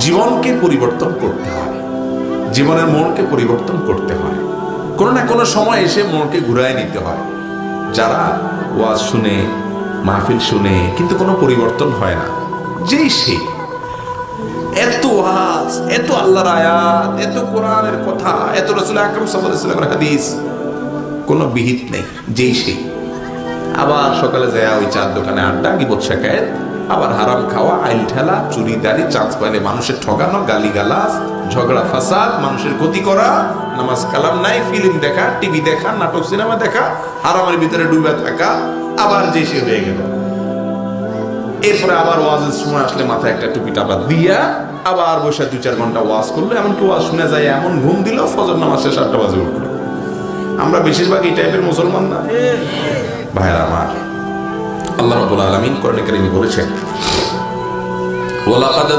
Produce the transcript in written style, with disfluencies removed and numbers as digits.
জীবনকে পরিবর্তন করতে হয়, জীবনের মোড়কে পরিবর্তন করতে হয়, কোনো না কোনো সময় এসে মোড়কে ঘুরায় নিতে হয়। যারা ওয়াজ শুনে, মাহফিল শুনে, কিন্তু কোনো পরিবর্তন হয় না, যেই সে এত ওয়াজ, এত আল্লাহর আয়াত, এত কোরআনের কথা, এত রাসূল আকরাম সাল্লাল্লাহু আলাইহি ওয়াসাল্লামের হাদিস, কোনো বিহিত নেই, যেই সে আবার সকালে যায় ওই চার দোকানে আড্ডা, গিবত শেখায়েত, আবার হারাম খাওয়া, আইল ঠেলা, চুরিদারি, চান্স পাইলে মানুষের ঠকানো, গালিগালাজ, ঝগড়া ফাসাদ, মানুষের ক্ষতি করা, নামাজ কালাম নাই, ফিল্ম দেখা, টিভি দেখা, নাটক সিনেমা দেখা, হারামের ভিতরে ডুবে থাকা, আবার যে সে হয়ে গেল। এরপরে আবার ওয়াজের সময় আসলে মাথায় একটা টুপি টাপা দিয়া আবার বসে 2-4 ঘন্টা ওয়াজ করলো, এমনকি ওয়াজ শুনে যায় এমন ঘুম দিল, ফজর নামাজ শেষ 8টা বাজে উঠলো। আমরা বেশিরভাগ এই টাইপের মুসলমান না ভাইরা আমার। আল্লাহ রাব্বুল আলামিন কোরআনে কারীমে বলেছেন, ওয়ালাকাদ